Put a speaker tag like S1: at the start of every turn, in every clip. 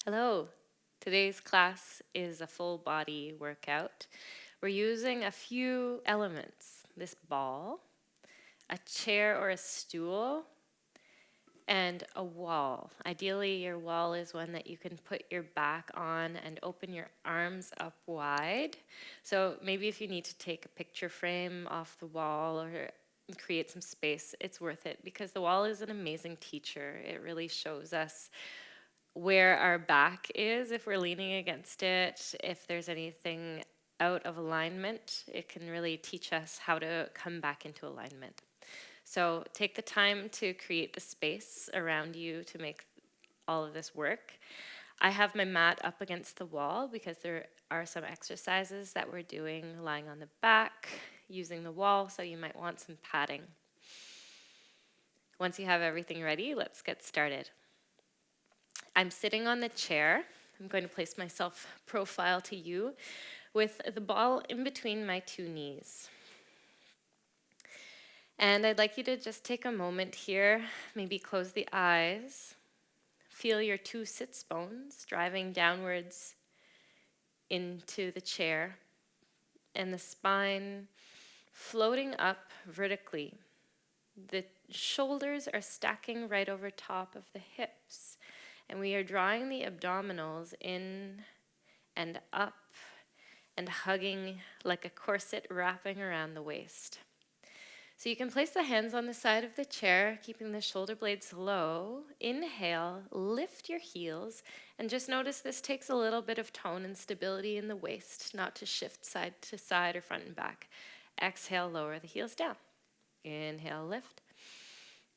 S1: Hello. Today's class is a full body workout. We're using a few elements: this ball, a chair or a stool, and a wall. Ideally, your wall is one that you can put your back on and open your arms up wide. So maybe if you need to take a picture frame off the wall or create some space, it's worth it because the wall is an amazing teacher. It really shows us where our back is, if we're leaning against it, if there's anything out of alignment, it can really teach us how to come back into alignment. So take the time to create the space around you to make all of this work. I have my mat up against the wall because there are some exercises that we're doing lying on the back, using the wall, so you might want some padding. Once you have everything ready, let's get started. I'm sitting on the chair. I'm going to place myself profile to you with the ball in between my two knees. And I'd like you to just take a moment here, maybe close the eyes, feel your two sits bones driving downwards into the chair, and the spine floating up vertically. The shoulders are stacking right over top of the hips. And we are drawing the abdominals in and up and hugging like a corset wrapping around the waist. So you can place the hands on the side of the chair, keeping the shoulder blades low. Inhale, lift your heels, and just notice this takes a little bit of tone and stability in the waist, not to shift side to side or front and back. Exhale, lower the heels down. Inhale, lift.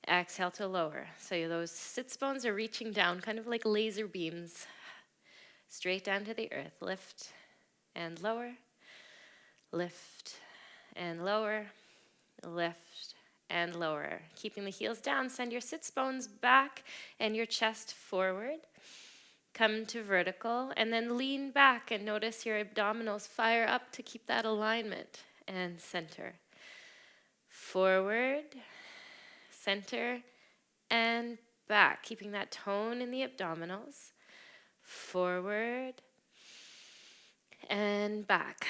S1: Exhale to lower. So those sits bones are reaching down, kind of like laser beams, straight down to the earth. Lift and lower, lift and lower, lift and lower. Keeping the heels down, send your sits bones back and your chest forward. Come to vertical and then lean back and notice your abdominals fire up to keep that alignment. And center. Forward, center, and back, keeping that tone in the abdominals. Forward and back.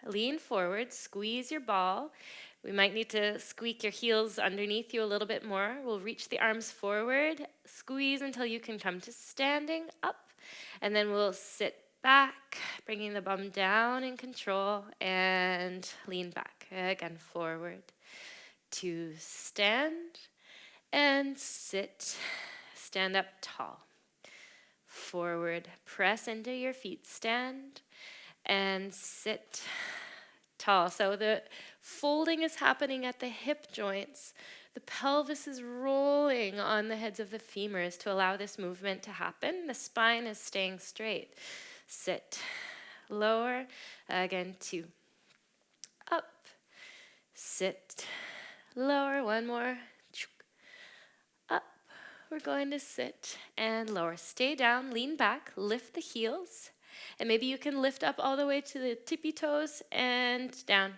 S1: Lean forward, squeeze your ball. We might need to squeak your heels underneath you a little bit more. We'll reach the arms forward, squeeze until you can come to standing up, and then we'll sit back, bringing the bum down in control, and lean back. Again, forward to stand and sit. Stand up tall. Forward, press into your feet, stand and sit tall. So the folding is happening at the hip joints. The pelvis is rolling on the heads of the femurs to allow this movement to happen. The spine is staying straight. Sit, lower, again, 2. Up, sit, lower, one more. Up, we're going to sit and lower. Stay down, lean back, lift the heels. And maybe you can lift up all the way to the tippy toes and down.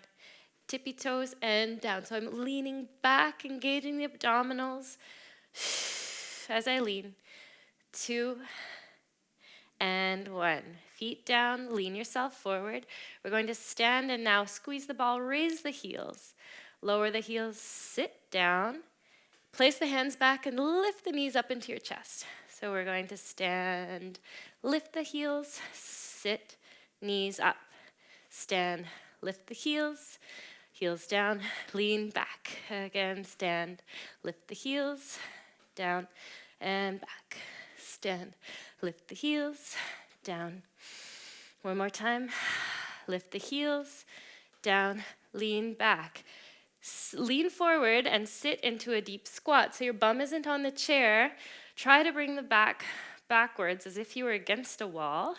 S1: Tippy toes and down. So I'm leaning back, engaging the abdominals as I lean. 2 and 1. Feet down, lean yourself forward. We're going to stand and now squeeze the ball, raise the heels. Lower the heels, sit down. Place the hands back and lift the knees up into your chest. So we're going to stand, lift the heels, sit, knees up. Stand, lift the heels, heels down, lean back. Again, stand, lift the heels, down and back. Stand, lift the heels, down. One more time. Lift the heels, down, lean back. Lean forward and sit into a deep squat. So your bum isn't on the chair. Try to bring the back backwards as if you were against a wall.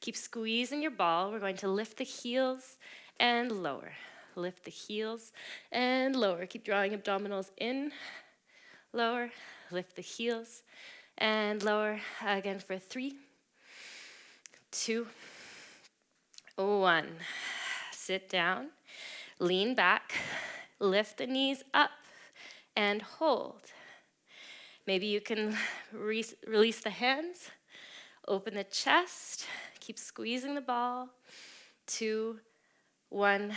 S1: Keep squeezing your ball. We're going to lift the heels and lower. Lift the heels and lower. Keep drawing abdominals in, lower. Lift the heels and lower. Again for 3, 2, 1. Sit down. Lean back, lift the knees up, and hold. Maybe you can release the hands, open the chest, keep squeezing the ball. 2, 1,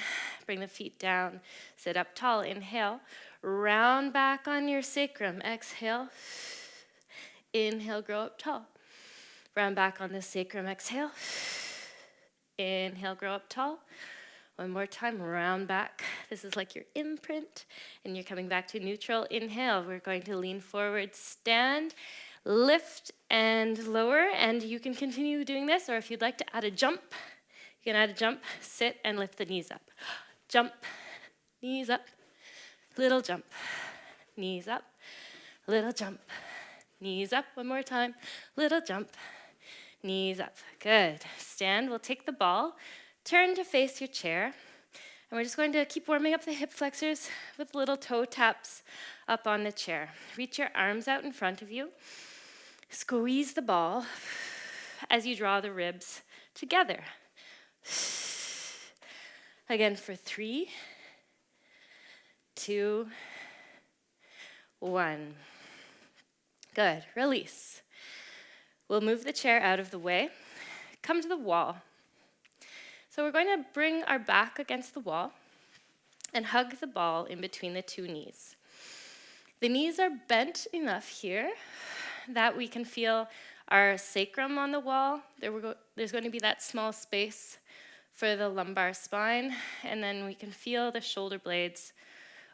S1: bring the feet down, sit up tall, inhale, round back on your sacrum, exhale, inhale, grow up tall. Round back on the sacrum, exhale, inhale, grow up tall. One more time, round back. This is like your imprint, and you're coming back to neutral. Inhale, we're going to lean forward, stand, lift and lower, and you can continue doing this, or if you'd like to add a jump, you can add a jump, sit and lift the knees up. Jump, knees up, little jump, knees up, little jump, knees up. One more time, little jump, knees up. Good. Stand, we'll take the ball, turn to face your chair, and we're just going to keep warming up the hip flexors with little toe taps up on the chair. Reach your arms out in front of you. Squeeze the ball as you draw the ribs together. Again for 3, 2, 1. Good. Release. We'll move the chair out of the way. Come to the wall. So we're going to bring our back against the wall and hug the ball in between the 2 knees. The knees are bent enough here that we can feel our sacrum on the wall. There's going to be that small space for the lumbar spine, and then we can feel the shoulder blades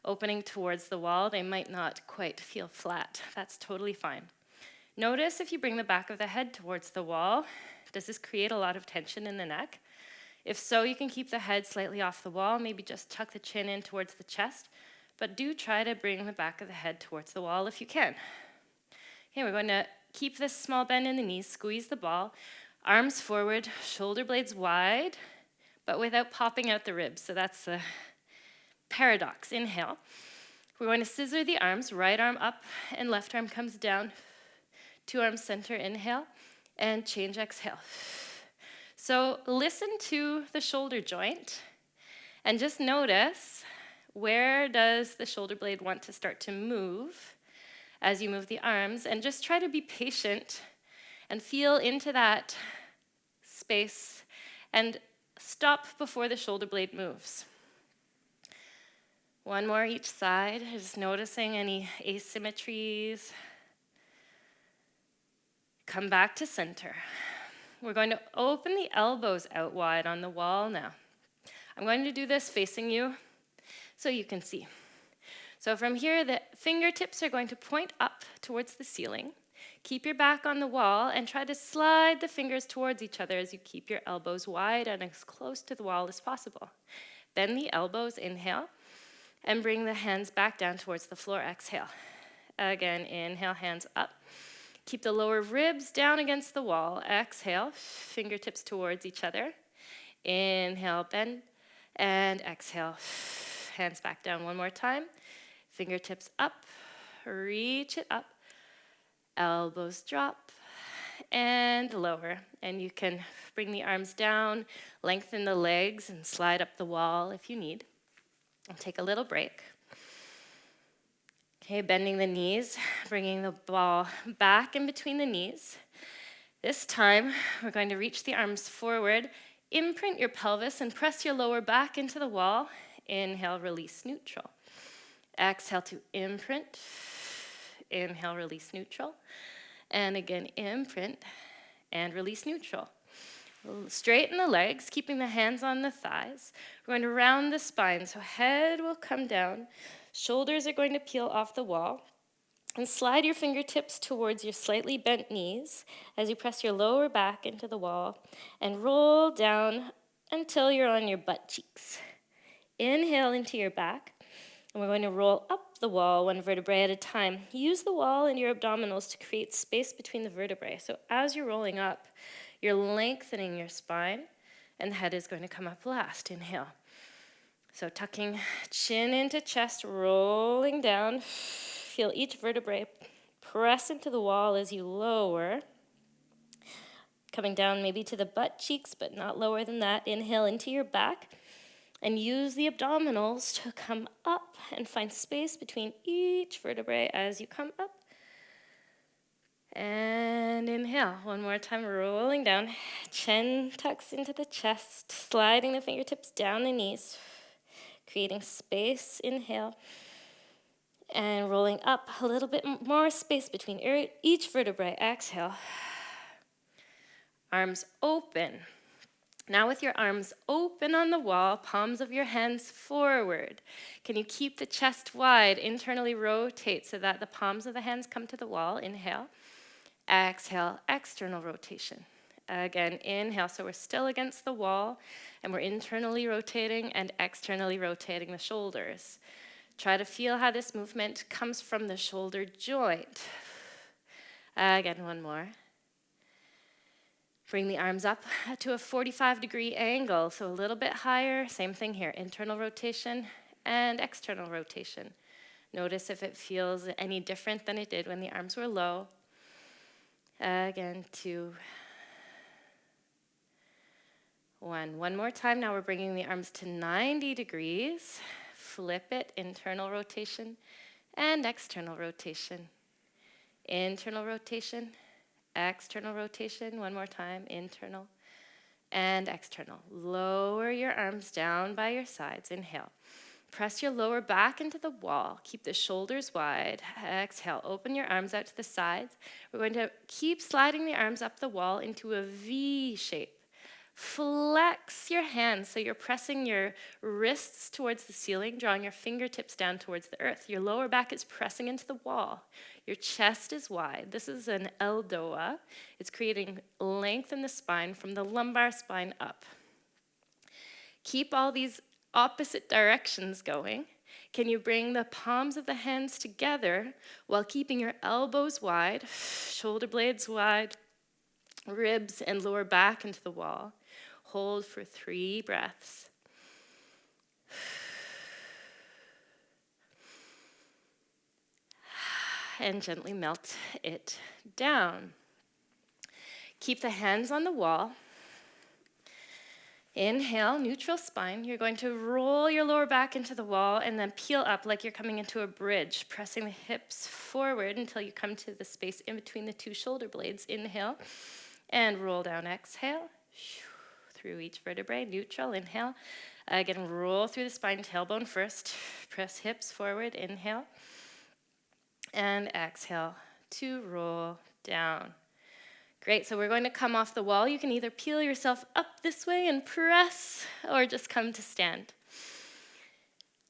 S1: opening towards the wall. They might not quite feel flat. That's totally fine. Notice if you bring the back of the head towards the wall, does this create a lot of tension in the neck? If so, you can keep the head slightly off the wall, maybe just tuck the chin in towards the chest, but do try to bring the back of the head towards the wall if you can. Okay, we're going to keep this small bend in the knees, squeeze the ball, arms forward, shoulder blades wide, but without popping out the ribs. So that's a paradox. Inhale. We're going to scissor the arms, right arm up and left arm comes down. 2 arms center, inhale, and change, exhale. So listen to the shoulder joint and just notice, where does the shoulder blade want to start to move as you move the arms, and just try to be patient and feel into that space and stop before the shoulder blade moves. One more each side, just noticing any asymmetries. Come back to center. We're going to open the elbows out wide on the wall now. I'm going to do this facing you so you can see. So from here, the fingertips are going to point up towards the ceiling. Keep your back on the wall and try to slide the fingers towards each other as you keep your elbows wide and as close to the wall as possible. Bend the elbows, inhale, and bring the hands back down towards the floor, exhale. Again, inhale, hands up. Keep the lower ribs down against the wall. Exhale, fingertips towards each other. Inhale, bend, and exhale. Hands back down one more time. Fingertips up, reach it up. Elbows drop, and lower. And you can bring the arms down, lengthen the legs, and slide up the wall if you need. And take a little break. Okay, bending the knees, bringing the ball back in between the knees. This time, we're going to reach the arms forward, imprint your pelvis, and press your lower back into the wall. Inhale, release, neutral. Exhale to imprint. Inhale, release, neutral. And again, imprint and release, neutral. Straighten the legs, keeping the hands on the thighs. We're going to round the spine, so head will come down. Shoulders are going to peel off the wall. And slide your fingertips towards your slightly bent knees as you press your lower back into the wall and roll down until you're on your butt cheeks. Inhale into your back, and we're going to roll up the wall one vertebrae at a time. Use the wall and your abdominals to create space between the vertebrae. So as you're rolling up, you're lengthening your spine, and the head is going to come up last. Inhale. So tucking chin into chest, rolling down. Feel each vertebrae press into the wall as you lower. Coming down maybe to the butt cheeks, but not lower than that. Inhale into your back. And use the abdominals to come up and find space between each vertebrae as you come up. And inhale, one more time, rolling down. Chin tucks into the chest, sliding the fingertips down the knees, creating space, inhale. And rolling up, a little bit more space between each vertebrae, exhale. Arms open. Now with your arms open on the wall, palms of your hands forward. Can you keep the chest wide? Internally rotate so that the palms of the hands come to the wall. Inhale. Exhale, external rotation. Again, inhale, so we're still against the wall, and we're internally rotating and externally rotating the shoulders. Try to feel how this movement comes from the shoulder joint. Again, one more. Bring the arms up to a 45-degree angle, so a little bit higher. Same thing here, internal rotation and external rotation. Notice if it feels any different than it did when the arms were low. Again, 2, 1. One more time. Now we're bringing the arms to 90 degrees. Flip it, internal rotation and external rotation. Internal rotation, external rotation. One more time, internal and external. Lower your arms down by your sides. Inhale. Press your lower back into the wall. Keep the shoulders wide. Exhale. Open your arms out to the sides. We're going to keep sliding the arms up the wall into a V shape. Flex your hands so you're pressing your wrists towards the ceiling, drawing your fingertips down towards the earth. Your lower back is pressing into the wall. Your chest is wide. This is an L-DOA. It's creating length in the spine from the lumbar spine up. Keep all these opposite directions going. Can you bring the palms of the hands together while keeping your elbows wide, shoulder blades wide, ribs and lower back into the wall? Hold for 3 breaths. And gently melt it down. Keep the hands on the wall. Inhale, neutral spine. You're going to roll your lower back into the wall and then peel up like you're coming into a bridge, pressing the hips forward until you come to the space in between the 2 shoulder blades. Inhale and roll down. Exhale. Through each vertebrae, neutral, inhale. Again, roll through the spine, tailbone first. Press hips forward, inhale. And exhale to roll down. Great, so we're going to come off the wall. You can either peel yourself up this way and press, or just come to stand.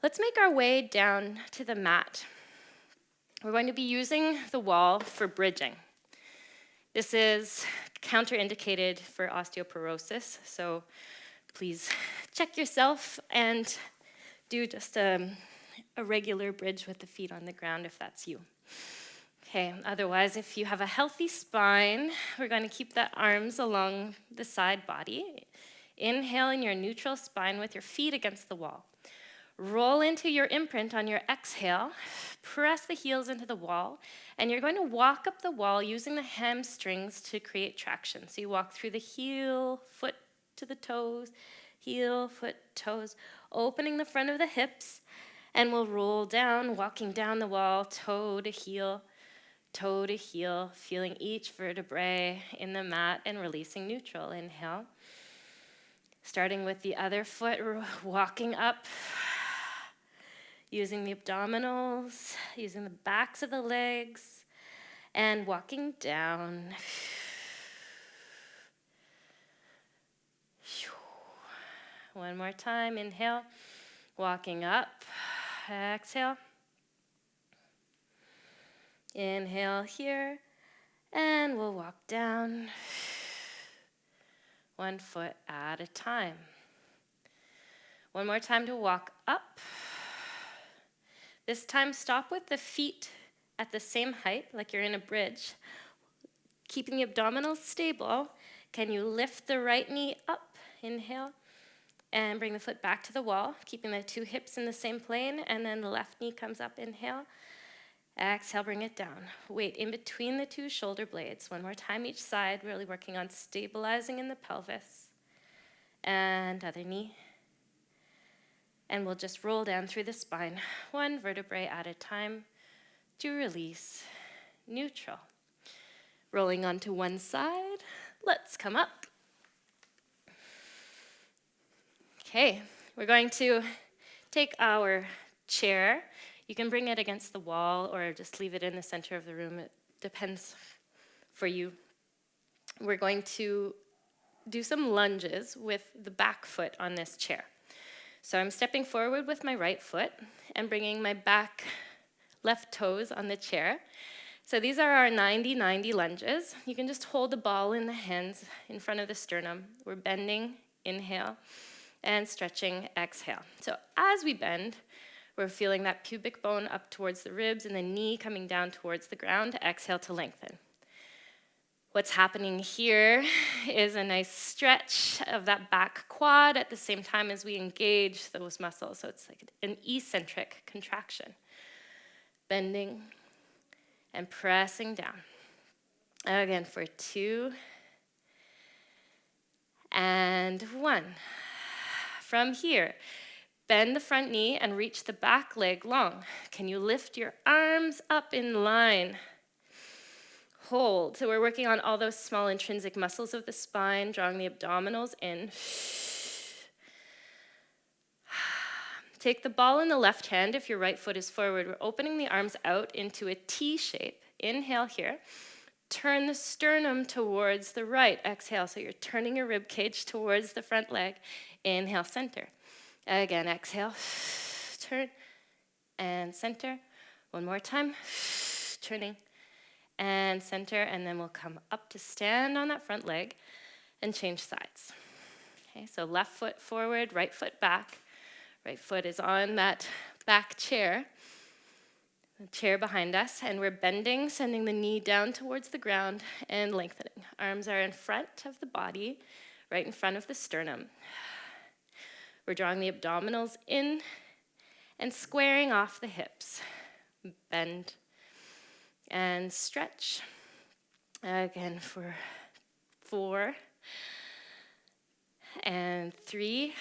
S1: Let's make our way down to the mat. We're going to be using the wall for bridging. This is counterindicated for osteoporosis, so please check yourself and do just a regular bridge with the feet on the ground if that's you. Okay, otherwise, if you have a healthy spine, we're going to keep the arms along the side body. Inhale in your neutral spine with your feet against the wall. Roll into your imprint on your exhale. Press the heels into the wall, and you're going to walk up the wall using the hamstrings to create traction. So you walk through the heel, foot to the toes, heel, foot, toes, opening the front of the hips, and we'll roll down, walking down the wall, toe to heel, feeling each vertebrae in the mat and releasing neutral. Inhale. Starting with the other foot, walking up, using the abdominals, using the backs of the legs, and walking down. One more time, inhale, walking up, exhale. Inhale here, and we'll walk down, 1 foot at a time. One more time to walk up. This time, stop with the feet at the same height, like you're in a bridge. Keeping the abdominals stable, can you lift the right knee up? Inhale, and bring the foot back to the wall, keeping the 2 hips in the same plane, and then the left knee comes up. Inhale, exhale, bring it down. Weight in between the 2 shoulder blades. One more time each side, really working on stabilizing in the pelvis. And other knee. And we'll just roll down through the spine, 1 vertebrae at a time to release neutral. Rolling onto one side. Let's come up. Okay, we're going to take our chair. You can bring it against the wall or just leave it in the center of the room. It depends for you. We're going to do some lunges with the back foot on this chair. So I'm stepping forward with my right foot and bringing my back left toes on the chair. So these are our 90-90 lunges. You can just hold the ball in the hands in front of the sternum. We're bending, inhale, and stretching, exhale. So as we bend, we're feeling that pubic bone up towards the ribs and the knee coming down towards the ground. Exhale to lengthen. What's happening here is a nice stretch of that back quad at the same time as we engage those muscles. So it's like an eccentric contraction. Bending and pressing down. Again for 2 and 1. From here, bend the front knee and reach the back leg long. Can you lift your arms up in line? Hold. So we're working on all those small intrinsic muscles of the spine, drawing the abdominals in. Take the ball in the left hand if your right foot is forward. We're opening the arms out into a T shape. Inhale here. Turn the sternum towards the right. Exhale. So you're turning your rib cage towards the front leg. Inhale, center. Again, exhale. Turn and center. One more time. Turning and center. And then we'll come up to stand on that front leg and change sides. Okay, so left foot forward, right foot back. Right foot is on that back chair, the chair behind us, and we're bending, sending the knee down towards the ground and lengthening. Arms are in front of the body, right in front of the sternum. We're drawing the abdominals in and squaring off the hips. Bend and stretch. Again for 4 and 3.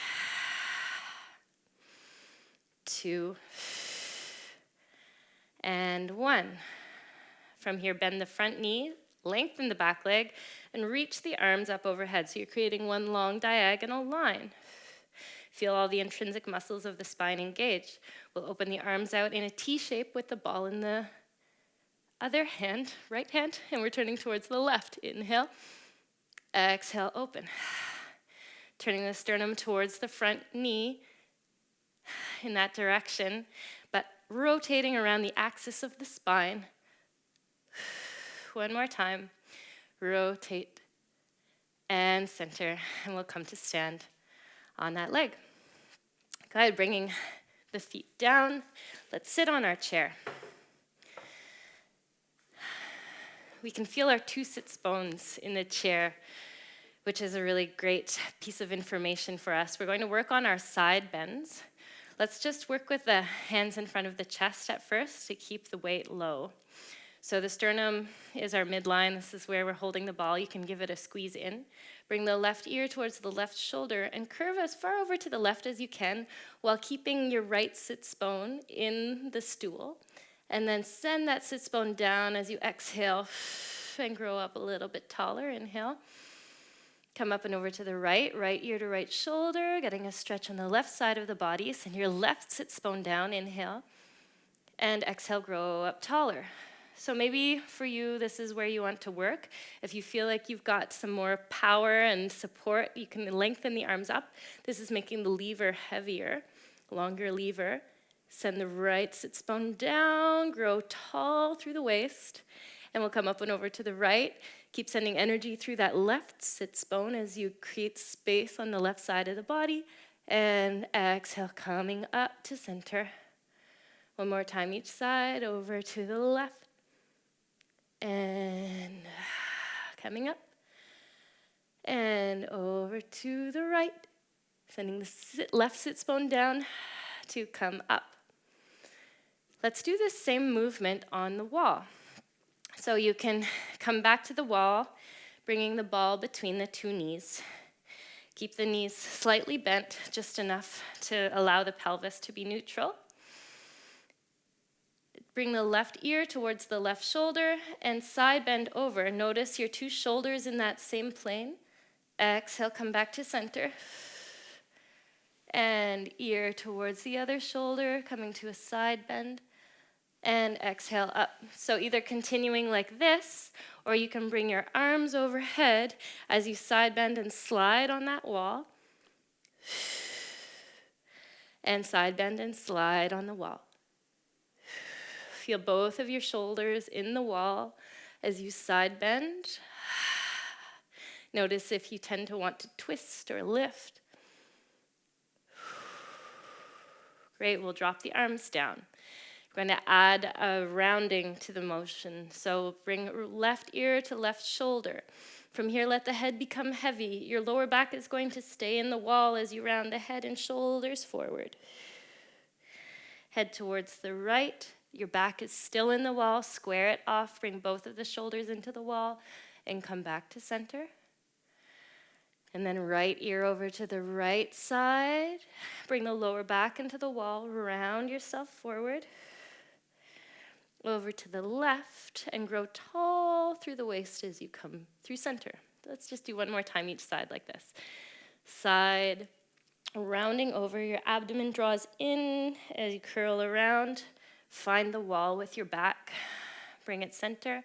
S1: 2 and 1. From here, bend the front knee, lengthen the back leg, and reach the arms up overhead. So you're creating one long diagonal line. Feel all the intrinsic muscles of the spine engaged. We'll open the arms out in a T shape with the ball in the other hand, right hand, and we're turning towards the left. Inhale, exhale, open. Turning the sternum towards the front knee, in that direction, but rotating around the axis of the spine. One more time. Rotate and center, and we'll come to stand on that leg. Go ahead, bringing the feet down. Let's sit on our chair. We can feel our 2 sits bones in the chair, which is a really great piece of information for us. We're going to work on our side bends. Let's just work with the hands in front of the chest at first to keep the weight low. So the sternum is our midline. This is where we're holding the ball. You can give it a squeeze in. Bring the left ear towards the left shoulder and curve as far over to the left as you can while keeping your right sits bone in the stool. And then send that sits bone down as you exhale and grow up a little bit taller. Inhale. Come up and over to the right ear to right shoulder, getting a stretch on the left side of the body. Send your left sits bone down, inhale, and exhale, grow up taller. So maybe for you, this is where you want to work. If you feel like you've got some more power and support, you can lengthen the arms up. This is making the lever heavier, longer lever. Send the right sits bone down, grow tall through the waist, and we'll come up and over to the right. Keep sending energy through that left sits bone as you create space on the left side of the body. And exhale, coming up to center. One more time each side, over to the left. And coming up. And over to the right. Sending the left sits bone down to come up. Let's do the same movement on the wall. So you can come back to the wall, bringing the ball between the 2 knees. Keep the knees slightly bent, just enough to allow the pelvis to be neutral. Bring the left ear towards the left shoulder and side bend over. Notice your two shoulders in that same plane. Exhale, come back to center. And ear towards the other shoulder, coming to a side bend. And exhale up. So either continuing like this, or you can bring your arms overhead as you side bend and slide on that wall. And side bend and slide on the wall. Feel both of your shoulders in the wall as you side bend. Notice if you tend to want to twist or lift. Great, we'll drop the arms down. We're going to add a rounding to the motion. So bring left ear to left shoulder. From here, let the head become heavy. Your lower back is going to stay in the wall as you round the head and shoulders forward. Head towards the right. Your back is still in the wall. Square it off. Bring both of the shoulders into the wall and come back to center. And then right ear over to the right side. Bring the lower back into the wall. Round yourself forward. Over to the left and grow tall through the waist as you come through center. Let's just do one more time each side like this. Side, rounding over, your abdomen draws in as you curl around. Find the wall with your back. Bring it center.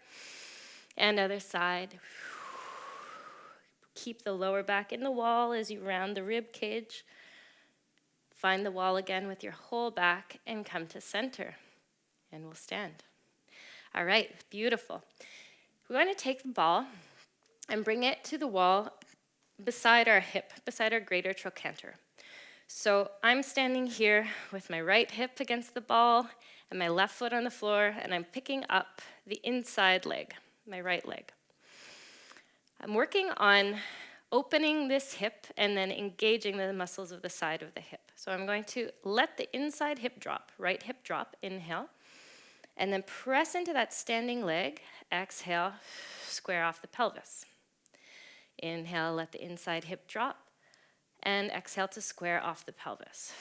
S1: And other side. Keep the lower back in the wall as you round the rib cage. Find the wall again with your whole back and come to center. And we'll stand. All right, beautiful. We're going to take the ball and bring it to the wall beside our hip, beside our greater trochanter. So I'm standing here with my right hip against the ball and my left foot on the floor, and I'm picking up the inside leg, my right leg. I'm working on opening this hip and then engaging the muscles of the side of the hip. So I'm going to let the inside hip drop, right hip drop, inhale. And then press into that standing leg. Exhale, square off the pelvis. Inhale, let the inside hip drop. And exhale to square off the pelvis.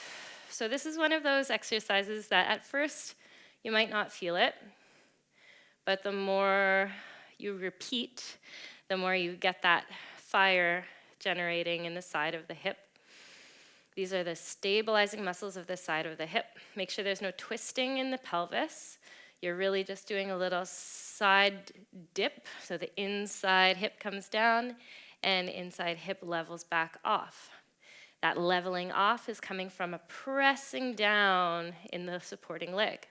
S1: So this is one of those exercises that at first you might not feel it. But the more you repeat, the more you get that fire generating in the side of the hip. These are the stabilizing muscles of the side of the hip. Make sure there's no twisting in the pelvis. You're really just doing a little side dip, so the inside hip comes down and inside hip levels back off. That leveling off is coming from a pressing down in the supporting leg.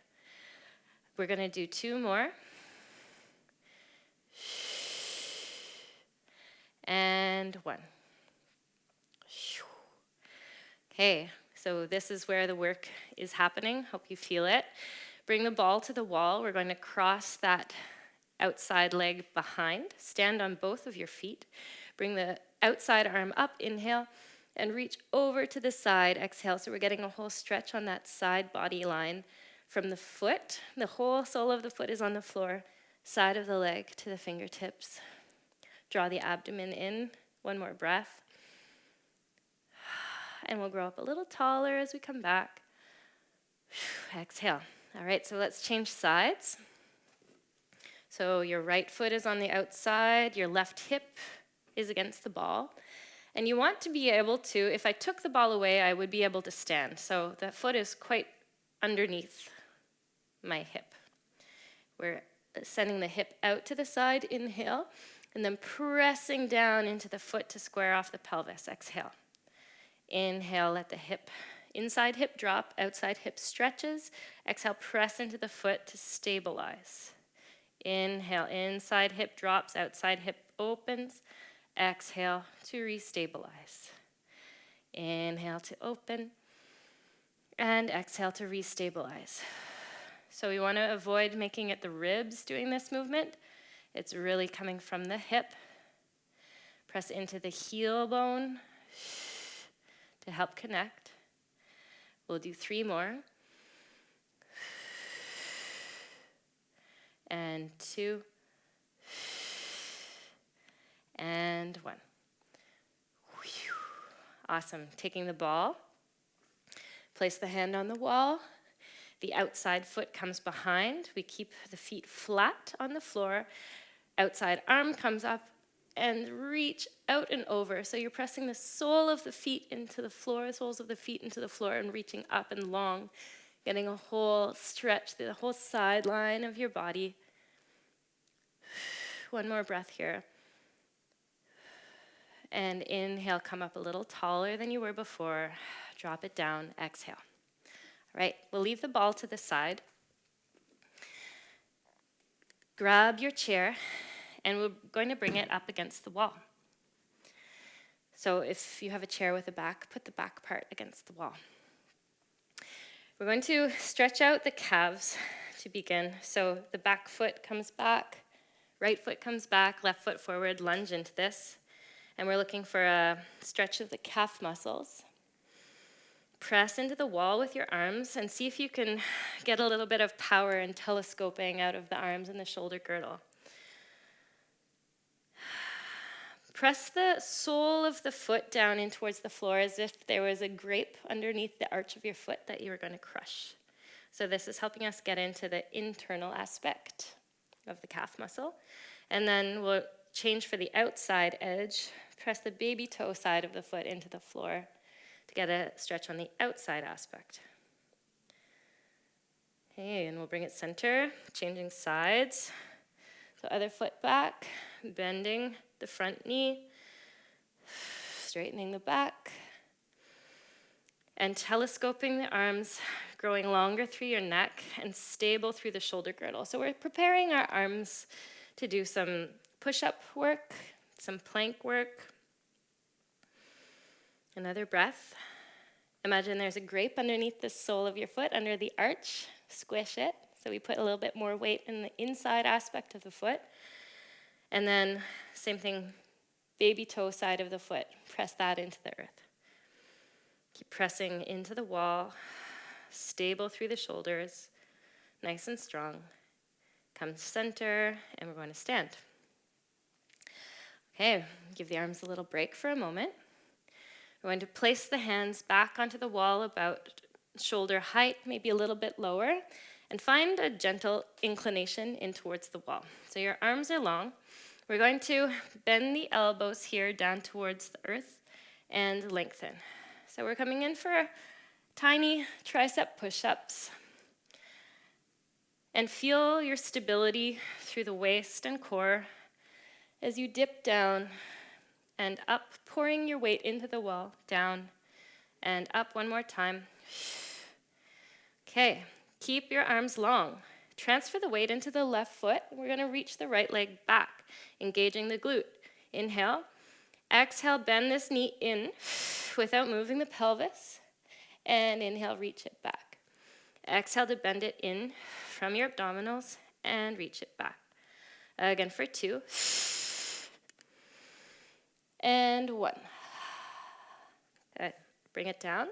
S1: We're going to do two more. And one. Okay, so this is where the work is happening. Hope you feel it. Bring the ball to the wall. We're going to cross that outside leg behind. Stand on both of your feet. Bring the outside arm up, inhale, and reach over to the side, exhale. So we're getting a whole stretch on that side body line from the foot. The whole sole of the foot is on the floor, side of the leg to the fingertips. Draw the abdomen in. One more breath. And we'll grow up a little taller as we come back. Exhale. All right, so let's change sides. So your right foot is on the outside, your left hip is against the ball. And you want to be able to, if I took the ball away, I would be able to stand. So the foot is quite underneath my hip. We're sending the hip out to the side, inhale, and then pressing down into the foot to square off the pelvis, exhale. Inhale, let the inside hip drop, outside hip stretches. Exhale, press into the foot to stabilize. Inhale, inside hip drops, outside hip opens. Exhale to restabilize. Inhale to open. And exhale to restabilize. So we want to avoid making it the ribs doing this movement. It's really coming from the hip. Press into the heel bone to help connect. We'll do 3 more. And 2. And 1. Awesome. Taking the ball. Place the hand on the wall. The outside foot comes behind. We keep the feet flat on the floor. Outside arm comes up and reach out and over. So you're pressing the sole of the feet into the floor, soles of the feet into the floor and reaching up and long, getting a whole stretch through the whole sideline of your body. One more breath here. And inhale, come up a little taller than you were before. Drop it down, exhale. All right, we'll leave the ball to the side. Grab your chair, and we're going to bring it up against the wall. So if you have a chair with a back, put the back part against the wall. We're going to stretch out the calves to begin. So the back foot comes back, right foot comes back, left foot forward, lunge into this. And we're looking for a stretch of the calf muscles. Press into the wall with your arms and see if you can get a little bit of power and telescoping out of the arms and the shoulder girdle. Press the sole of the foot down in towards the floor as if there was a grape underneath the arch of your foot that you were going to crush. So this is helping us get into the internal aspect of the calf muscle. And then we'll change for the outside edge. Press the baby toe side of the foot into the floor to get a stretch on the outside aspect. Okay, and we'll bring it center, changing sides. So other foot back, bending the front knee, straightening the back, and telescoping the arms, growing longer through your neck and stable through the shoulder girdle. So we're preparing our arms to do some push-up work, some plank work. Another breath. Imagine there's a grape underneath the sole of your foot, under the arch. Squish it. So we put a little bit more weight in the inside aspect of the foot. And then same thing, baby toe side of the foot. Press that into the earth. Keep pressing into the wall, stable through the shoulders, nice and strong. Come to center, and we're going to stand. Okay, give the arms a little break for a moment. We're going to place the hands back onto the wall about shoulder height, maybe a little bit lower, and find a gentle inclination in towards the wall. So your arms are long. We're going to bend the elbows here down towards the earth and lengthen. So we're coming in for tiny tricep push-ups. And feel your stability through the waist and core as you dip down and up, pouring your weight into the wall, down and up one more time. Okay, keep your arms long. Transfer the weight into the left foot. We're going to reach the right leg back, engaging the glute. Inhale. Exhale, bend this knee in without moving the pelvis. And inhale, reach it back. Exhale to bend it in from your abdominals and reach it back. Again for 2. And 1. Good. Bring it down.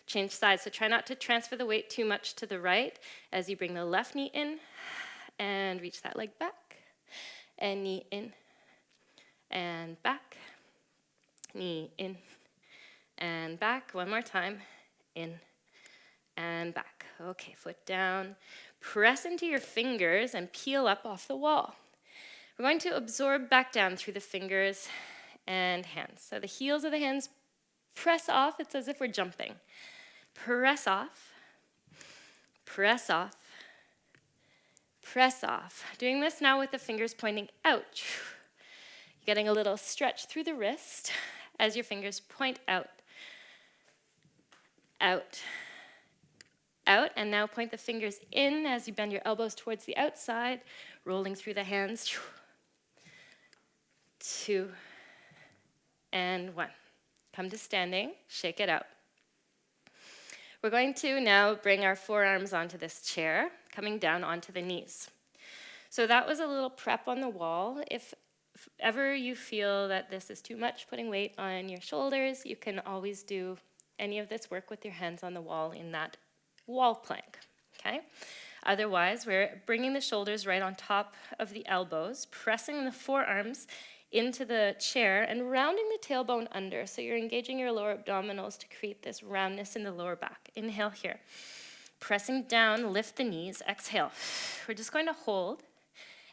S1: Change sides. So try not to transfer the weight too much to the right as you bring the left knee in and reach that leg back. And knee in and back. Knee in and back. One more time. In and back. Okay, foot down. Press into your fingers and peel up off the wall. We're going to absorb back down through the fingers and hands. So the heels of the hands press off. It's as if we're jumping. Press off. Press off. Press off. Doing this now with the fingers pointing out. You're getting a little stretch through the wrist as your fingers point out. Out. Out, and now point the fingers in as you bend your elbows towards the outside, rolling through the hands. 2 and 1. Come to standing, shake it out. We're going to now bring our forearms onto this chair, coming down onto the knees. So that was a little prep on the wall. If ever you feel that this is too much, putting weight on your shoulders, you can always do any of this work with your hands on the wall in that wall plank, okay? Otherwise, we're bringing the shoulders right on top of the elbows, pressing the forearms into the chair and rounding the tailbone under. So you're engaging your lower abdominals to create this roundness in the lower back. Inhale here. Pressing down, lift the knees, exhale. We're just going to hold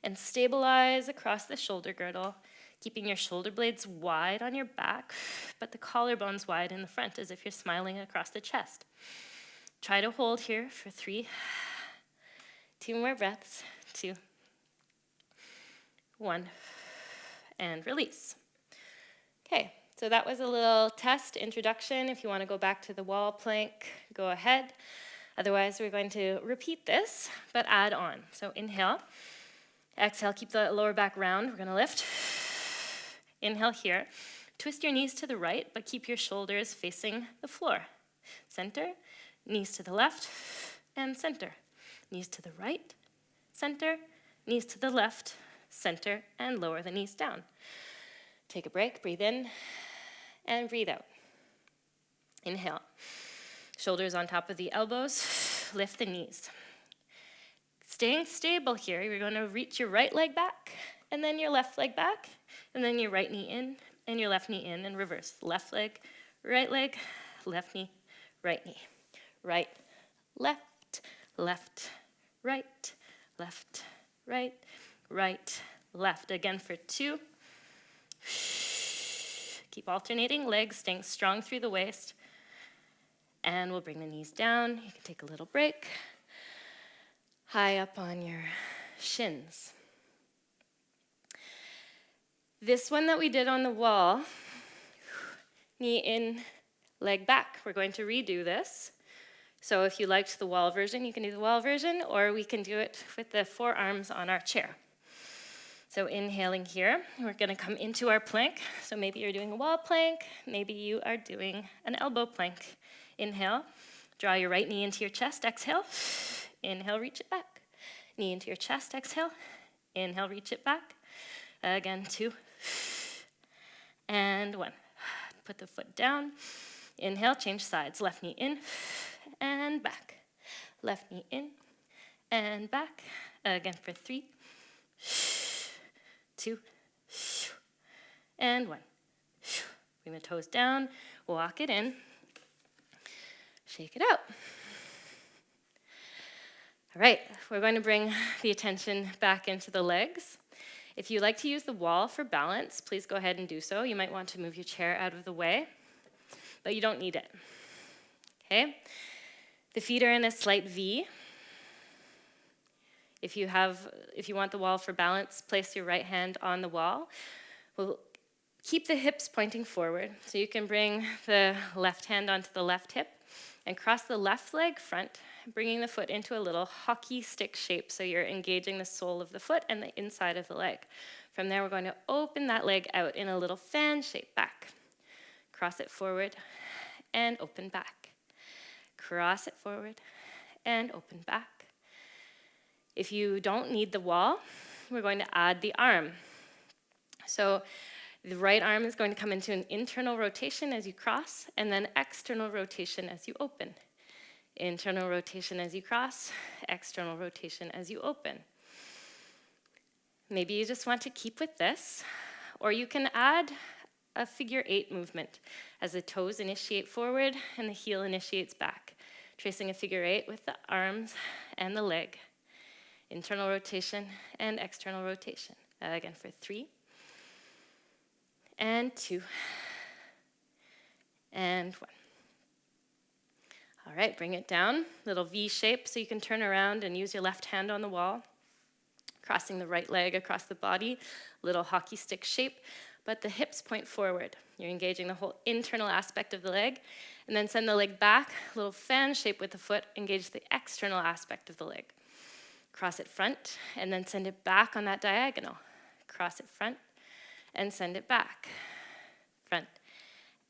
S1: and stabilize across the shoulder girdle, keeping your shoulder blades wide on your back, but the collarbones wide in the front as if you're smiling across the chest. Try to hold here for 3. 2 more breaths. 2. 1. And release. Okay, so that was a little test introduction. If you want to go back to the wall plank, go ahead. Otherwise, we're going to repeat this, but add on. So inhale. Exhale, keep the lower back round. We're going to lift. Inhale here. Twist your knees to the right, but keep your shoulders facing the floor. Center, knees to the left, and center. Knees to the right, center, knees to the left, center, and lower the knees down. Take a break, breathe in, and breathe out. Inhale. Shoulders on top of the elbows, lift the knees. Staying stable here, you're going to reach your right leg back, and then your left leg back, and then your right knee in, and your left knee in, and reverse. Left leg, left knee, right knee. Right, left, left, right, left, right, right, left. Again for 2. Keep alternating legs, staying strong through the waist. And we'll bring the knees down. You can take a little break. High up on your shins. This one that we did on the wall, knee in, leg back. We're going to redo this. So if you liked the wall version, you can do the wall version, or we can do it with the forearms on our chair. So inhaling here, we're going to come into our plank. So maybe you're doing a wall plank, maybe you are doing an elbow plank. Inhale, draw your right knee into your chest, exhale. Inhale, reach it back. Knee into your chest, exhale. Inhale, reach it back. Again, 2. And 1. Put the foot down. Inhale, change sides. Left knee in and back. Left knee in and back. Again for 3, 2, and 1. Bring the toes down, walk it in, shake it out. All right, we're going to bring the attention back into the legs. If you like to use the wall for balance, please go ahead and do so. You might want to move your chair out of the way, but you don't need it. Okay? The feet are in a slight V. If you want the wall for balance, place your right hand on the wall. We'll keep the hips pointing forward, so you can bring the left hand onto the left hip and cross the left leg front, bringing the foot into a little hockey stick shape, so you're engaging the sole of the foot and the inside of the leg. From there, we're going to open that leg out in a little fan shape back. Cross it forward and open back. Cross it forward and open back. If you don't need the wall, we're going to add the arm. So the right arm is going to come into an internal rotation as you cross, and then external rotation as you open. Internal rotation as you cross, external rotation as you open. Maybe you just want to keep with this, or you can add a figure 8 movement as the toes initiate forward and the heel initiates back, tracing a figure 8 with the arms and the leg. Internal rotation and external rotation. Again for 3, and 2, and 1. All right, bring it down, little V shape, so you can turn around and use your left hand on the wall, crossing the right leg across the body, little hockey stick shape, but the hips point forward. You're engaging the whole internal aspect of the leg, and then send the leg back, little fan shape with the foot, engage the external aspect of the leg. Cross it front, and then send it back on that diagonal. Cross it front, and send it back. Front,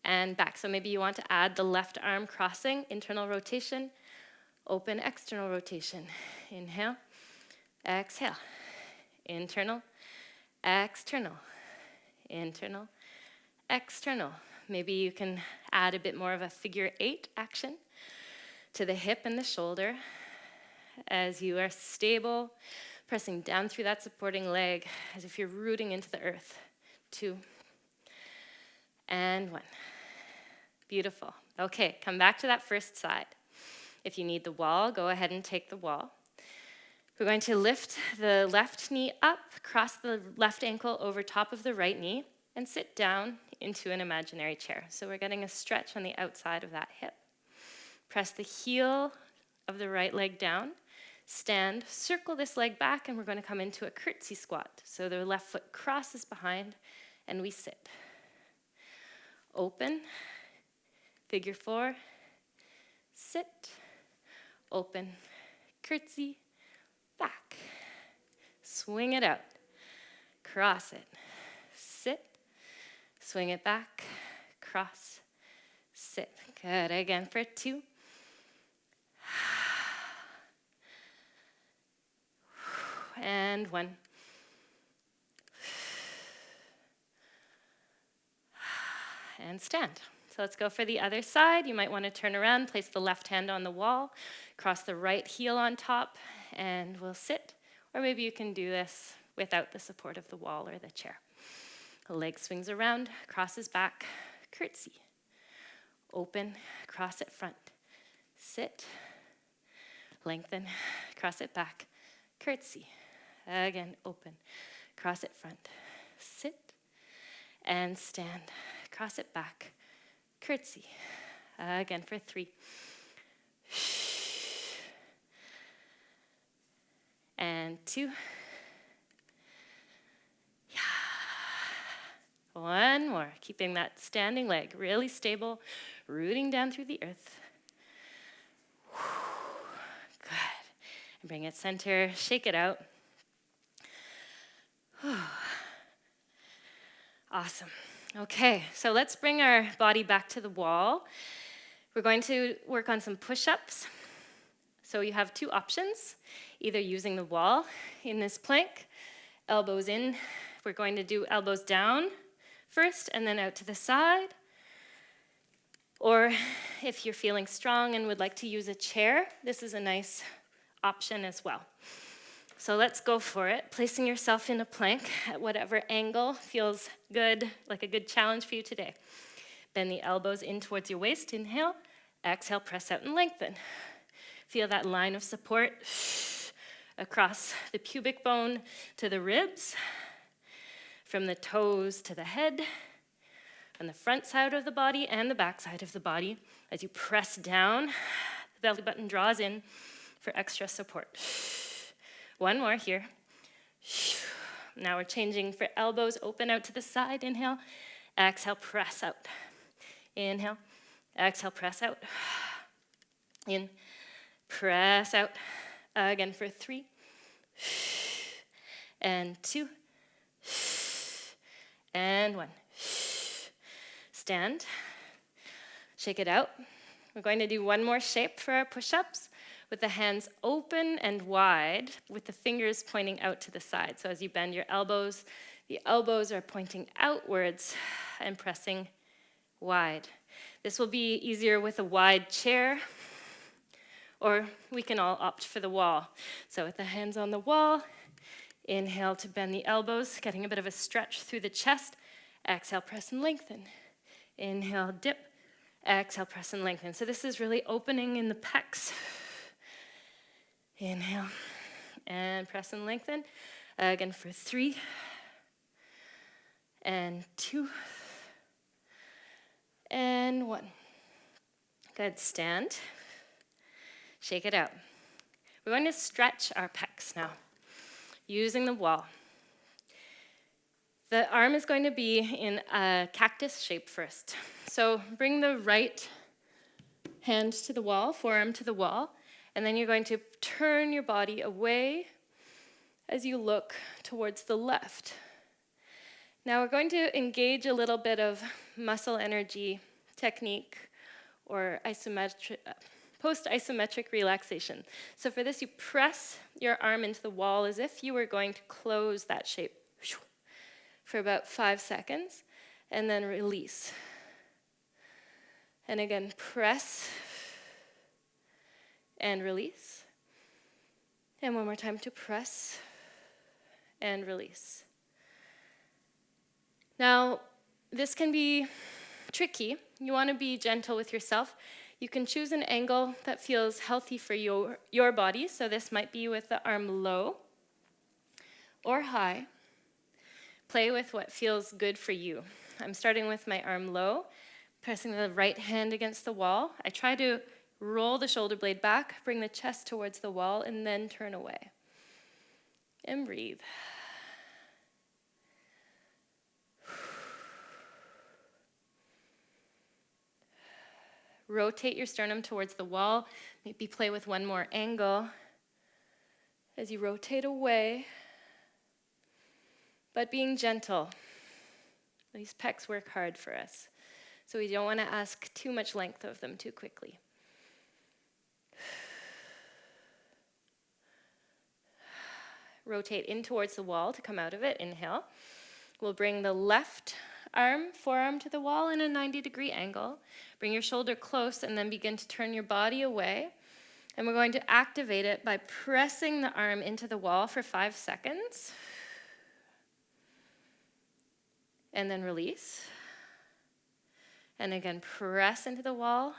S1: and back. So maybe you want to add the left arm crossing, internal rotation, open, external rotation. Inhale, exhale. Internal, external. Internal, external. Maybe you can add a bit more of a figure 8 action to the hip and the shoulder as you are stable, pressing down through that supporting leg as if you're rooting into the earth. 2, and 1. Beautiful. Okay, come back to that first side. If you need the wall, go ahead and take the wall. We're going to lift the left knee up, cross the left ankle over top of the right knee, and sit down into an imaginary chair. So we're getting a stretch on the outside of that hip. Press the heel of the right leg down, stand, circle this leg back, and we're going to come into a curtsy squat. So the left foot crosses behind, and we sit. Open, figure 4, sit, open, curtsy, back. Swing it out, cross it, sit, swing it back, cross, sit. Good, again for 2. And 1. And stand. So let's go for the other side. You might want to turn around, place the left hand on the wall, cross the right heel on top, and we'll sit. Or maybe you can do this without the support of the wall or the chair. The leg swings around, crosses back, curtsy. Open, cross it front. Sit, lengthen, cross it back, curtsy. Again, open, cross it front. Sit, and stand. Cross it back, curtsy. Again for 3. And 2. 1 more, keeping that standing leg really stable, rooting down through the earth. Good. And bring it center, shake it out. Awesome. Okay, so let's bring our body back to the wall. We're going to work on some push-ups. So you have 2 options, either using the wall in this plank, elbows in. We're going to do elbows down first and then out to the side. Or if you're feeling strong and would like to use a chair, this is a nice option as well. So let's go for it, placing yourself in a plank at whatever angle feels good, like a good challenge for you today. Bend the elbows in towards your waist, inhale, exhale, press out and lengthen. Feel that line of support across the pubic bone to the ribs, from the toes to the head, on the front side of the body and the back side of the body. As you press down, the belly button draws in for extra support. 1 more here. Now we're changing for elbows open out to the side. Inhale, exhale, press out. Inhale, exhale, press out. In, press out. Again for 3. And 2. And 1. Stand. Shake it out. We're going to do 1 more shape for our push-ups with the hands open and wide, with the fingers pointing out to the side. So as you bend your elbows, the elbows are pointing outwards and pressing wide. This will be easier with a wide chair, or we can all opt for the wall. So with the hands on the wall, inhale to bend the elbows, getting a bit of a stretch through the chest. Exhale, press and lengthen. Inhale, dip. Exhale, press and lengthen. So this is really opening in the pecs. Inhale, and press and lengthen. Again for 3, and 2, and 1. Good, stand. Shake it out. We're going to stretch our pecs now, using the wall. The arm is going to be in a cactus shape first. So bring the right hand to the wall, forearm to the wall, and then you're going to turn your body away as you look towards the left. Now we're going to engage a little bit of muscle energy technique or post-isometric relaxation. So for this, you press your arm into the wall as if you were going to close that shape for about 5 seconds, and then release. And again, press and release. And 1 more time to press and release. Now, this can be tricky. You want to be gentle with yourself. You can choose an angle that feels healthy for your body. So this might be with the arm low or high. Play with what feels good for you. I'm starting with my arm low, pressing the right hand against the wall. I try to roll the shoulder blade back, bring the chest towards the wall, and then turn away. And breathe. Rotate your sternum towards the wall. Maybe play with one more angle as you rotate away, but being gentle. These pecs work hard for us, so we don't want to ask too much length of them too quickly. Rotate in towards the wall to come out of it. Inhale. We'll bring the left forearm to the wall in a 90-degree angle. Bring your shoulder close and then begin to turn your body away. And we're going to activate it by pressing the arm into the wall for 5 seconds. And then release. And again, press into the wall.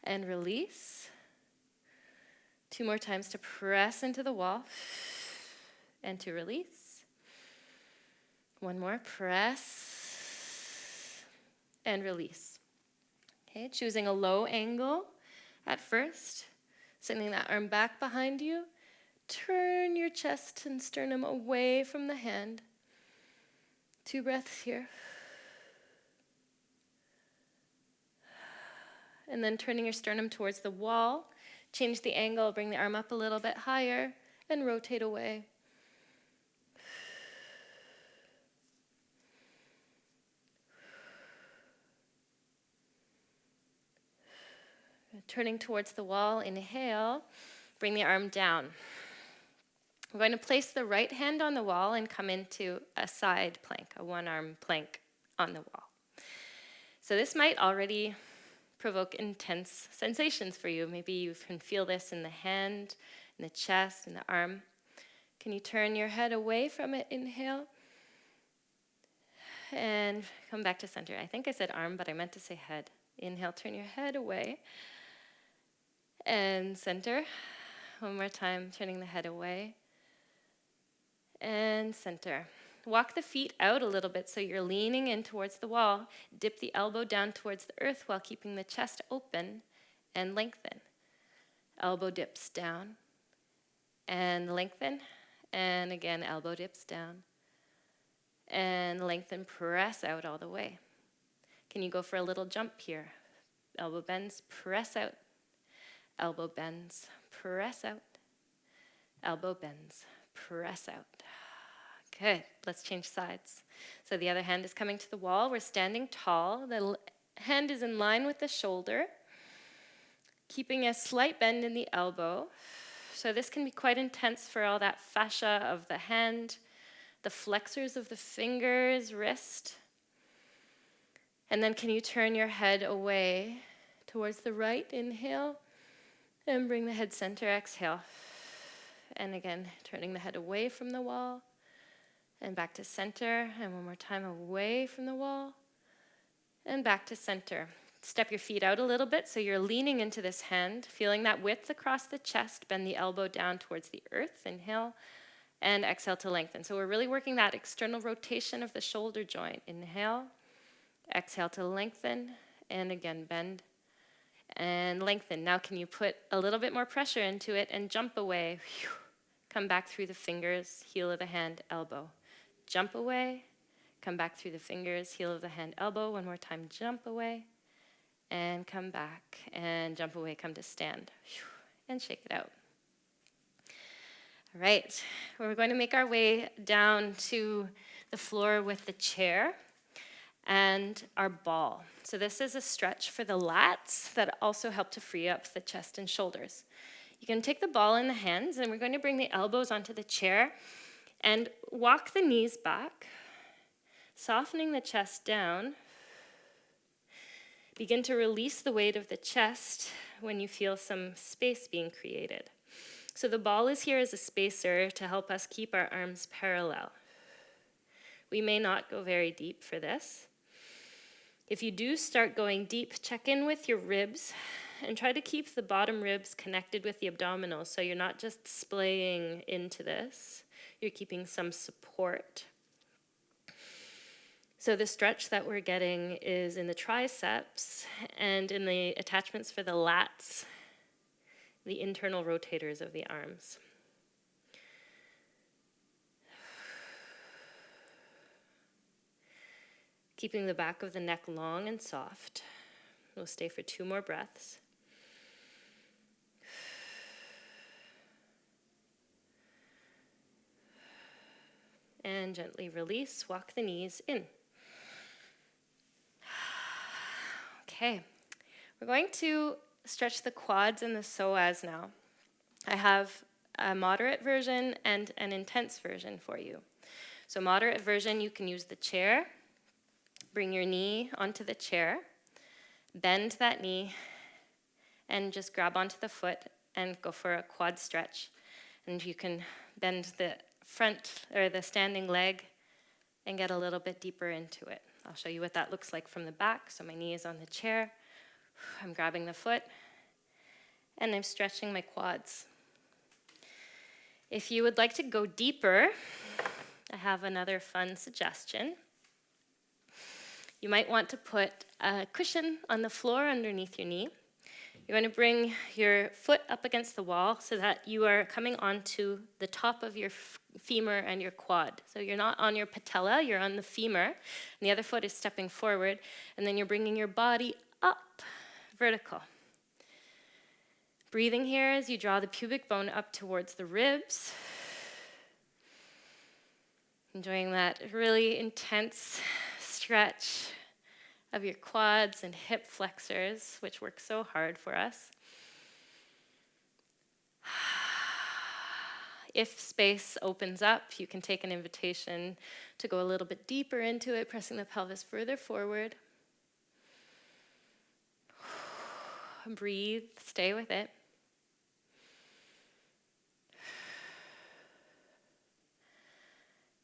S1: And release. 2 more times to press into the wall. And to release. 1 more, press. And release. Okay, choosing a low angle at first. Sending that arm back behind you. Turn your chest and sternum away from the hand. 2 breaths here. And then turning your sternum towards the wall. Change the angle, bring the arm up a little bit higher, and rotate away. Turning towards the wall, inhale, bring the arm down. We're going to place the right hand on the wall and come into a side plank, a 1-arm plank on the wall. So this might already provoke intense sensations for you. Maybe you can feel this in the hand, in the chest, in the arm. Can you turn your head away from it? Inhale. And come back to center. I think I said arm, but I meant to say head. Inhale, turn your head away. And center. 1 more time, turning the head away. And center. Walk the feet out a little bit so you're leaning in towards the wall. Dip the elbow down towards the earth while keeping the chest open and lengthen. Elbow dips down and lengthen. And again, elbow dips down and lengthen. Press out all the way. Can you go for a little jump here? Elbow bends, press out. Elbow bends, press out. Elbow bends, press out. Good, let's change sides. So the other hand is coming to the wall. We're standing tall. The hand is in line with the shoulder, keeping a slight bend in the elbow. So this can be quite intense for all that fascia of the hand, the flexors of the fingers, wrist. And then can you turn your head away towards the right? Inhale. And bring the head center, exhale. And again, turning the head away from the wall. And back to center. And 1 more time, away from the wall. And back to center. Step your feet out a little bit so you're leaning into this hand, feeling that width across the chest. Bend the elbow down towards the earth. Inhale. And exhale to lengthen. So we're really working that external rotation of the shoulder joint. Inhale. Exhale to lengthen. And again, bend. And lengthen. Now can you put a little bit more pressure into it and jump away. Come back through the fingers, heel of the hand, elbow. Jump away. Come back through the fingers, heel of the hand, elbow. 1 more time, jump away. And come back. And jump away, come to stand. And shake it out. All right. We're going to make our way down to the floor with the chair and our ball. So this is a stretch for the lats that also help to free up the chest and shoulders. You can take the ball in the hands, and we're going to bring the elbows onto the chair and walk the knees back, softening the chest down. Begin to release the weight of the chest when you feel some space being created. So the ball is here as a spacer to help us keep our arms parallel. We may not go very deep for this. If you do start going deep, check in with your ribs and try to keep the bottom ribs connected with the abdominals so you're not just splaying into this, you're keeping some support. So the stretch that we're getting is in the triceps and in the attachments for the lats, the internal rotators of the arms. Keeping the back of the neck long and soft. We'll stay for 2 more breaths. And gently release, walk the knees in. Okay, we're going to stretch the quads and the psoas now. I have a moderate version and an intense version for you. So moderate version, you can use the chair. Bring your knee onto the chair, bend that knee, and just grab onto the foot and go for a quad stretch. And you can bend the front or the standing leg and get a little bit deeper into it. I'll show you what that looks like from the back. So my knee is on the chair, I'm grabbing the foot, and I'm stretching my quads. If you would like to go deeper, I have another fun suggestion. You might want to put a cushion on the floor underneath your knee. You're going to bring your foot up against the wall so that you are coming onto the top of your femur and your quad. So you're not on your patella, you're on the femur, and the other foot is stepping forward, and then you're bringing your body up, vertical. Breathing here as you draw the pubic bone up towards the ribs. Enjoying that really intense stretch of your quads and hip flexors, which work so hard for us. If space opens up, you can take an invitation to go a little bit deeper into it, pressing the pelvis further forward. Breathe, stay with it.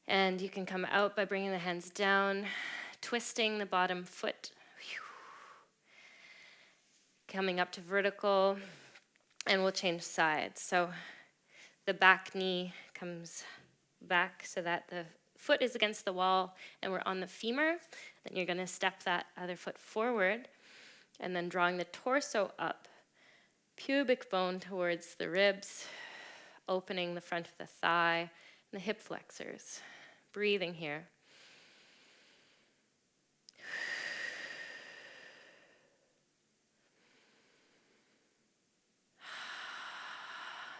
S1: And you can come out by bringing the hands down, twisting the bottom foot, coming up to vertical, and we'll change sides. So the back knee comes back so that the foot is against the wall and we're on the femur. Then you're going to step that other foot forward and then drawing the torso up, pubic bone towards the ribs, opening the front of the thigh and the hip flexors. Breathing here.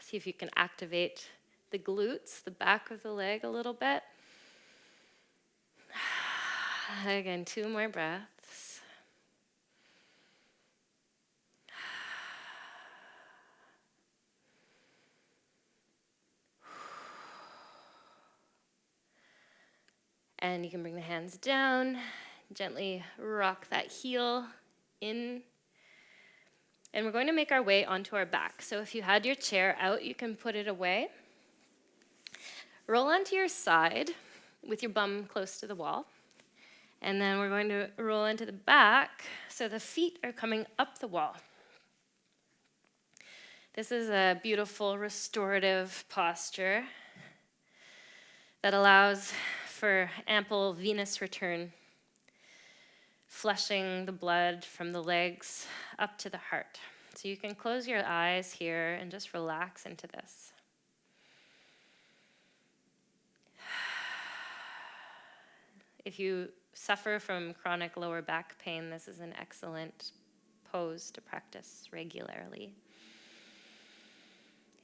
S1: See if you can activate the glutes, the back of the leg a little bit. Again, 2 more breaths. And you can bring the hands down, gently rock that heel in. And we're going to make our way onto our back. So if you had your chair out, you can put it away. Roll onto your side with your bum close to the wall. And then we're going to roll into the back so the feet are coming up the wall. This is a beautiful restorative posture that allows for ample venous return, flushing the blood from the legs up to the heart. So you can close your eyes here and just relax into this. If you suffer from chronic lower back pain, this is an excellent pose to practice regularly.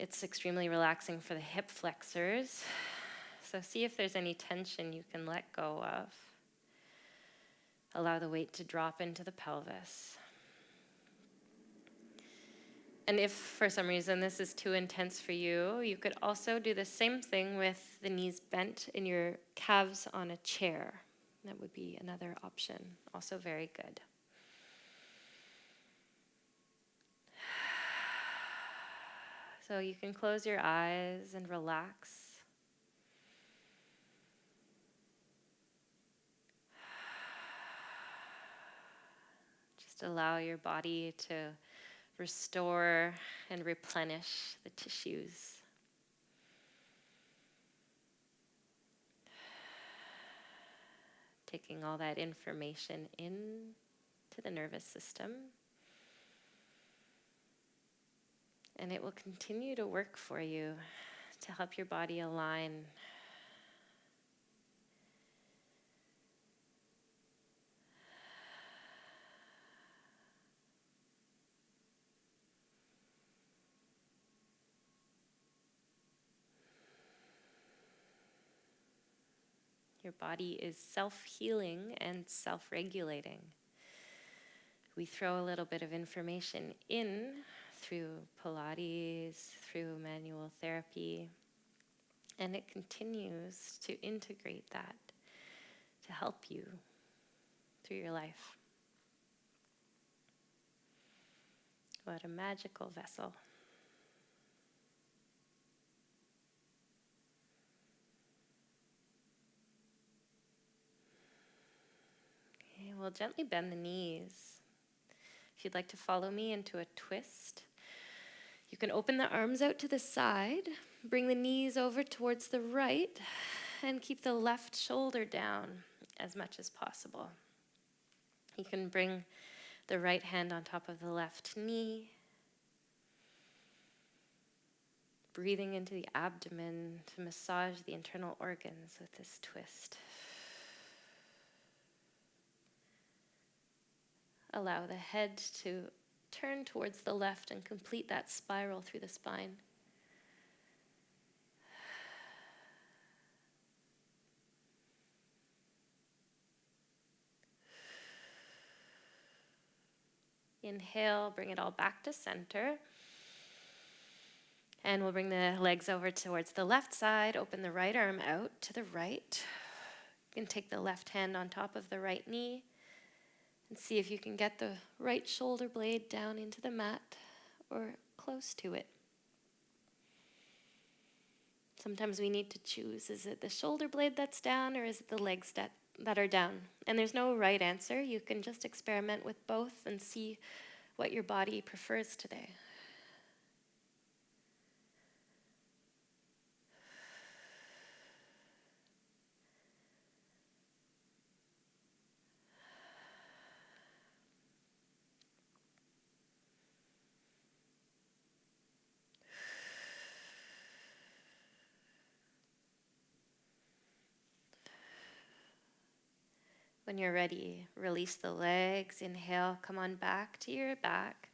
S1: It's extremely relaxing for the hip flexors. So see if there's any tension you can let go of. Allow the weight to drop into the pelvis. And if for some reason this is too intense for you, you could also do the same thing with the knees bent and your calves on a chair. That would be another option, also very good. So you can close your eyes and relax. Just allow your body to restore and replenish the tissues. Taking all that information in to the nervous system. And it will continue to work for you to help your body align. Your body is self-healing and self-regulating. We throw a little bit of information in through Pilates, through manual therapy, and it continues to integrate that to help you through your life. What a magical vessel. Okay, we'll gently bend the knees. If you'd like to follow me into a twist, you can open the arms out to the side, bring the knees over towards the right, and keep the left shoulder down as much as possible. You can bring the right hand on top of the left knee, breathing into the abdomen to massage the internal organs with this twist. Allow the head to turn towards the left and complete that spiral through the spine. Inhale, bring it all back to center. And we'll bring the legs over towards the left side, open the right arm out to the right. You can take the left hand on top of the right knee and see if you can get the right shoulder blade down into the mat or close to it. Sometimes we need to choose, is it the shoulder blade that's down or is it the legs that are down? And there's no right answer. You can just experiment with both and see what your body prefers today. When you're ready, release the legs. Inhale, come on back to your back.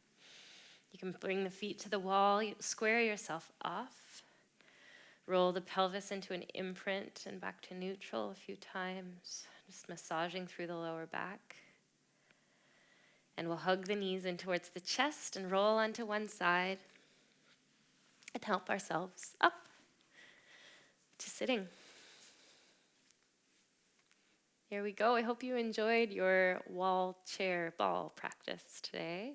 S1: You can bring the feet to the wall, square yourself off. Roll the pelvis into an imprint and back to neutral a few times, just massaging through the lower back. And we'll hug the knees in towards the chest and roll onto one side and help ourselves up to sitting. Here we go. I hope you enjoyed your wall, chair, ball practice today.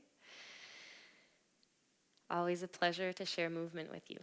S1: Always a pleasure to share movement with you.